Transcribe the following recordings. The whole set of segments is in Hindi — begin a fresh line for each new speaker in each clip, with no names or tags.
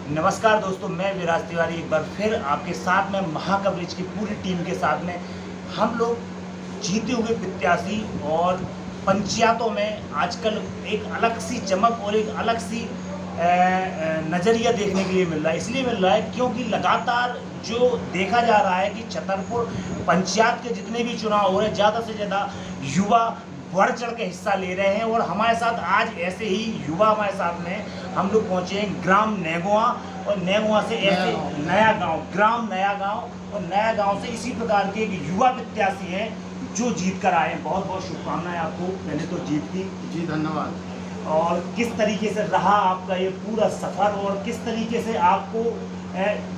नमस्कार दोस्तों, मैं विराज तिवारी एक बार फिर आपके साथ में महाकवरेज की पूरी टीम के साथ में हम लोग जीते हुए प्रत्याशी और पंचायतों में आजकल एक अलग सी चमक और एक अलग सी नज़रिया देखने के लिए मिल रहा है। इसलिए मिल रहा है क्योंकि लगातार जो देखा जा रहा है कि छतरपुर पंचायत के जितने भी चुनाव हो रहे हैं, ज़्यादा से ज़्यादा युवा बढ़ चढ़ के हिस्सा ले रहे हैं। और हमारे साथ आज ऐसे ही युवा हमारे साथ में हम लोग पहुँचे हैं ग्राम नेगोआ, और नेगोआ से ऐसे नया गांव, ग्राम नया गांव, और नया गांव से इसी प्रकार के एक युवा प्रत्याशी हैं जो जीत कर आए हैं। बहुत बहुत शुभकामनाएं आपको पहले तो जीत की।
जी धन्यवाद।
और किस तरीके से रहा आपका ये पूरा सफ़र, और किस तरीके से आपको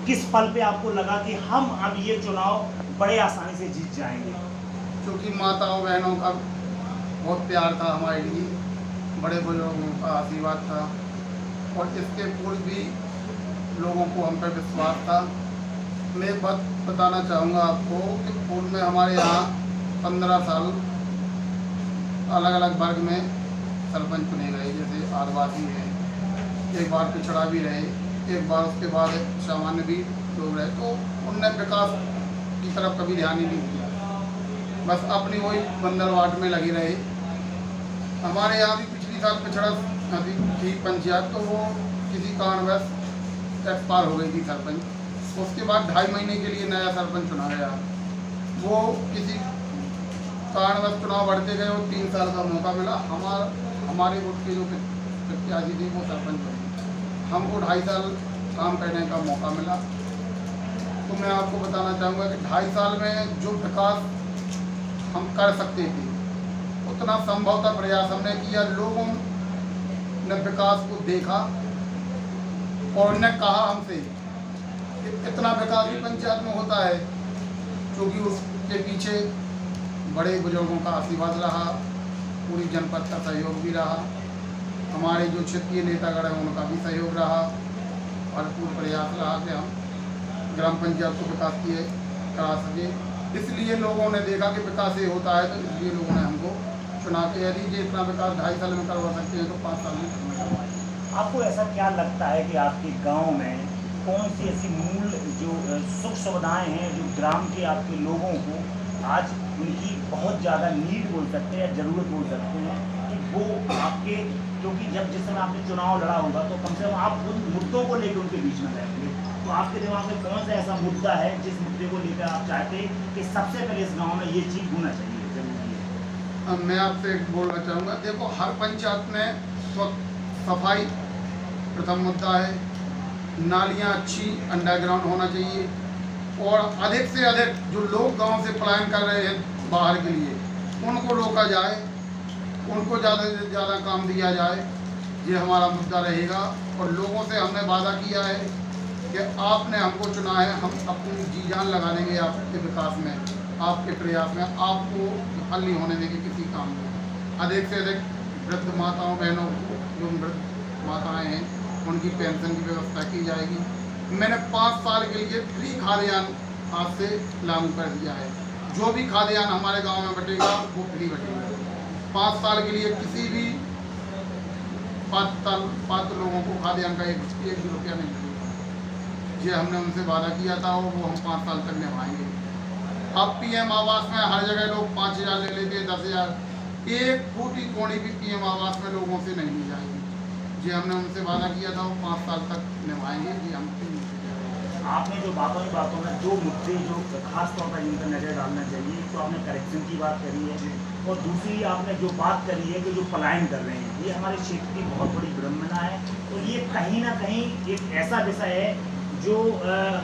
किस पल पे आपको लगा कि हम अब ये चुनाव बड़े आसानी से जीत जाएंगे?
क्योंकि माताओं बहनों का बहुत प्यार था हमारे लिए, बड़े बुजुर्गों का आशीर्वाद था, और इसके पूर्व भी लोगों को हम पर विश्वास था। मैं एक बात बताना चाहूँगा आपको कि पूर्व में हमारे यहाँ 15 साल अलग अलग वर्ग में सरपंच चुने गए। जैसे आदिवासी हैं, एक बार पिछड़ा भी रहे, एक बार उसके बाद सामान्य भी लोग रहे, तो उनने विकास की तरफ कभी ध्यान ही नहीं दिया, बस अपनी वही बंदर वाट में लगी रहे। हमारे यहाँ भी पिछली साल पिछड़ा अभी थी पंचायत, तो वो किसी कारणवश एक्सपायर हो गई थी सरपंच। उसके बाद 2.5 महीने के लिए नया सरपंच चुना गया। वो किसी कारणवश चुनाव बढ़ते गए और 3 साल का मौका मिला। हमारे वोट के जो प्रत्याशी थे वो सरपंच बने, हमको 2.5 साल काम करने का मौका मिला। तो मैं आपको बताना चाहूँगा कि 2.5 साल में जो विकास हम कर सकते थे उतना संभवतः प्रयास हमने किया। लोगों ने विकास को देखा और उन्होंने कहा हमसे कि इतना विकास भी पंचायत में होता है, क्योंकि उसके पीछे बड़े बुजुर्गों का आशीर्वाद रहा, पूरी जनपद का सहयोग भी रहा, हमारे जो क्षेत्रीय नेतागण हैं उनका भी सहयोग रहा, भरपूर प्रयास रहा कि हम ग्राम पंचायत को विकास किए करा सके। इसलिए लोगों ने देखा कि विकास ये होता है, तो इसलिए लोगों ने हमको चुना के यदि ये इतना विकास 2.5 साल में करवा सकते हैं तो 5 साल में करवाएंगे।
आपको ऐसा क्या लगता है कि आपके गांव में कौन सी ऐसी मूल जो सुख सुविधाएं हैं जो ग्राम के आपके लोगों को आज उनकी बहुत ज़्यादा नीड बोल सकते हैं या ज़रूरत बोल सकते हैं कि वो आपके, क्योंकि जब जिस समय आपने चुनाव लड़ा होगा तो कम से कम आप उन मुद्दों को लेकर उनके बीच में रहेंगे, तो आपके दिमाग में कौन सा ऐसा मुद्दा है जिस मुद्दे को लेकर आप चाहते हैं कि सबसे पहले इस गाँव में ये चीज़ होना चाहिए, जरूरी है?
मैं आपसे एक बोलना चाहूँगा, देखो हर पंचायत में सफाई प्रथम मुद्दा है, नालियाँ अच्छी अंडरग्राउंड होना चाहिए, और अधिक से अधिक जो लोग गांव से पलायन कर रहे हैं बाहर के लिए उनको रोका जाए, उनको ज़्यादा से ज़्यादा काम दिया जाए। ये हमारा मुद्दा रहेगा। और लोगों से हमने वादा किया है कि आपने हमको चुना है, हम अपनी जी जान लगा देंगे आपके विकास में, आपके प्रयास में, आपको विफल नहीं होने देंगे किसी काम में। अधिक से अधिक वृद्ध माताओं बहनों को, जो वृद्ध माताएँ हैं, उनकी पेंशन की व्यवस्था की जाएगी। मैंने 5 साल के लिए फ्री खाद्यान्न आज से लागू कर दिया है। जो भी खाद्यान्न हमारे गांव में बटेगा वो फ्री बटेगा। 5 साल के लिए किसी भी पात्र लोगों को खाद्यान्न का एक भी रुपया नहीं मिलेगा। ये हमने उनसे वादा किया था और वो हम 5 साल तक निभाएंगे। अब PM आवास में हर जगह लोग 5,000 ले लेते हैं, 10,000, एक फूटी कोड़ी भी PM आवास में लोगों से नहीं ली जाएगी। जी हमने उनसे वादा किया था वो 5 साल तक निभाएंगे। जी हम
आपने जो बातों में 2 मुद्दे जो खास तौर पर इनका नज़र डालना चाहिए, तो आपने करेक्शन की बात करी है, और दूसरी आपने जो बात करी है कि जो पलायन कर रहे हैं, ये हमारे क्षेत्र की बहुत बड़ी विडम्बना है। और ये कहीं ना कहीं एक ऐसा विषय है जो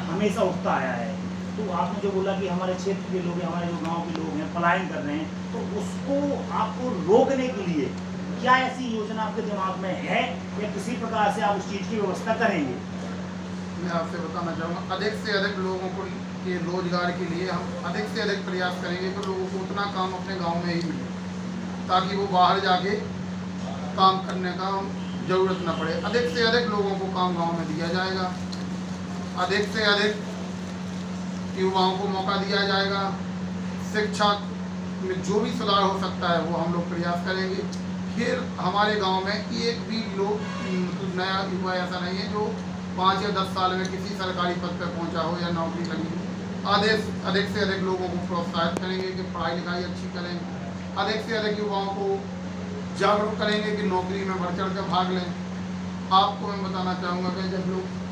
हमेशा उठता आया है। तो आपने जो बोला कि हमारे क्षेत्र के लोग, हमारे जो गाँव के लोग हैं पलायन कर रहे हैं, तो उसको आपको रोकने के लिए क्या ऐसी योजना आपके दिमाग में है या किसी प्रकार से आप उस चीज़ की व्यवस्था करेंगे?
मैं आपसे बताना चाहूँगा, अधिक से अधिक लोगों को के रोजगार के लिए हम अधिक से अधिक प्रयास करेंगे कि लोगों को उतना काम अपने गांव में ही मिले, ताकि वो बाहर जाके काम करने का ज़रूरत न पड़े। अधिक से अधिक लोगों को काम गांव में दिया जाएगा, अधिक से अधिक युवाओं को मौका दिया जाएगा। शिक्षा में जो भी सुधार हो सकता है वो हम लोग प्रयास करेंगे। फिर हमारे गांव में एक भी लोग नया युवा ऐसा नहीं है जो 5 या 10 साल में किसी सरकारी पद पर पहुंचा हो या नौकरी लगी हो। अधिक से अधिक लोगों को प्रोत्साहित करेंगे कि पढ़ाई लिखाई अच्छी करें। अधिक से अधिक युवाओं को जागरूक करेंगे कि नौकरी में बढ़ चढ़ कर भाग लें। आपको मैं बताना चाहूँगा कि जब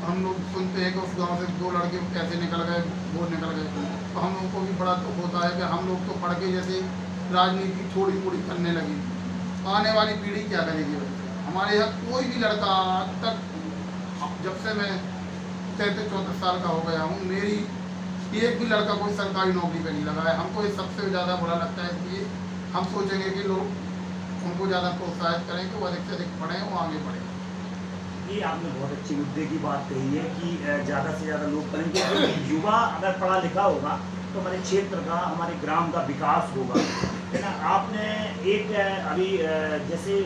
हम लोग सुनते हैं कि उस गांव से 2 लड़के कैसे निकल गए, वो निकल गए, तो हम लोगों को भी बड़ा दुख होता है कि हम लोग तो पढ़ के जैसे राजनीति थोड़ी थोड़ी करने लगी। आने वाली पीढ़ी क्या करेगी? हमारे यहाँ कोई भी लड़का आज तक, जब से मैं 33-34 साल का हो गया हूँ, मेरी एक भी लड़का कोई सरकारी नौकरी पे नहीं लगा है। हमको ये सबसे ज़्यादा बुरा लगता है। इसलिए हम सोचेंगे कि लोग उनको ज़्यादा प्रोत्साहित करें कि वो अधिक से अधिक पढ़ें, वो आगे बढ़ें।
ये आपने बहुत अच्छी मुद्दे की बात कही है कि ज़्यादा से ज़्यादा लोग करेंगे, क्योंकि युवा अगर पढ़ा लिखा होगा तो हमारे क्षेत्र का, हमारे ग्राम का विकास होगा, है ना। आपने एक अभी जैसे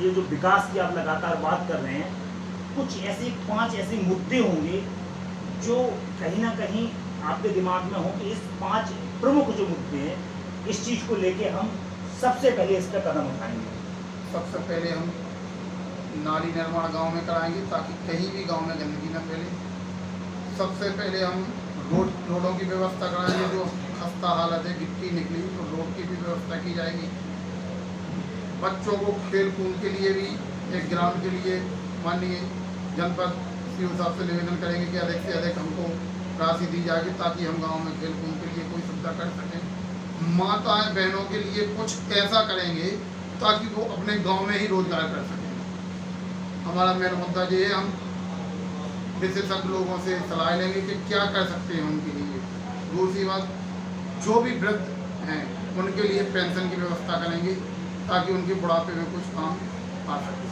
ये जो विकास की आप लगातार बात कर रहे हैं, कुछ ऐसे 5 ऐसे मुद्दे होंगे जो कहीं ना कहीं आपके दिमाग में हो कि इस 5 प्रमुख जो मुद्दे हैं, इस चीज़ को लेके हम सबसे पहले इस पर कदम उठाएंगे।
सबसे पहले हम नाली निर्माण गांव में कराएंगे ताकि कहीं भी गांव में गंदगी न फैले। सबसे पहले हम रोडों की व्यवस्था कराएंगे। जो खस्ता हालत है, गिट्टी निकली, तो रोड की भी व्यवस्था की जाएगी। बच्चों को खेल कूद के लिए भी एक ग्राउंड के लिए माननीय जनपद सीओ साहब से निवेदन करेंगे कि अधिक से अधिक हमको राशि दी जाएगी ताकि हम गांव में खेल कूद के लिए कोई सुविधा कर सकें। माताएं बहनों के लिए कुछ ऐसा करेंगे ताकि वो अपने गांव में ही रोजगार कर सकें। हमारा मेन मुद्दा ये है, हम विशेषज्ञ लोगों से सलाह लेंगे कि क्या कर सकते हैं उनके लिए। दूसरी बात, जो भी वृद्ध हैं उनके लिए पेंशन की व्यवस्था करेंगे ताकि उनके बुढ़ापे में कुछ काम आ सके।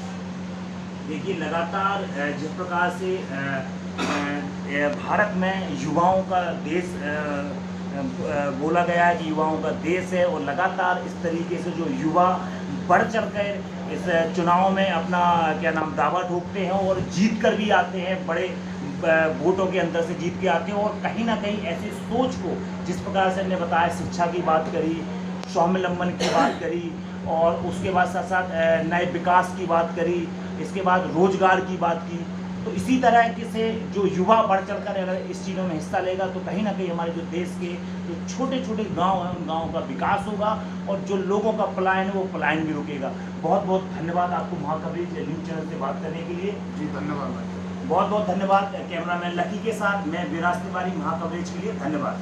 देखिए, लगातार जिस प्रकार से भारत में युवाओं का देश बोला गया है कि युवाओं का देश है, और लगातार इस तरीके से जो युवा बढ़ चढ़ कर इस चुनाव में अपना दावा ठोकते हैं और जीत कर भी आते हैं, बड़े वोटों के अंदर से जीत के आते हैं। और कहीं ना कहीं ऐसी सोच को, जिस प्रकार से हमने बताया, शिक्षा की बात करी, स्वावलंबन की बात करी, और उसके बाद साथ साथ नए विकास की बात करी, इसके बाद रोजगार की बात की, तो इसी तरह के से जो युवा बढ़ चढ़कर अगर इस चीज़ों में हिस्सा लेगा तो कहीं ना कहीं हमारे जो देश के जो छोटे छोटे गांव हैं, उन गांवों का विकास होगा, और जो लोगों का पलायन है वो पलायन भी रुकेगा। बहुत बहुत धन्यवाद आपको महाकवरेज न्यूज़ चैनल से बात करने के लिए।
जी धन्यवाद।
बहुत बहुत धन्यवाद। कैमरामैन लकी के साथ मैं विराज तिवारी, महाकवरेज के लिए धन्यवाद।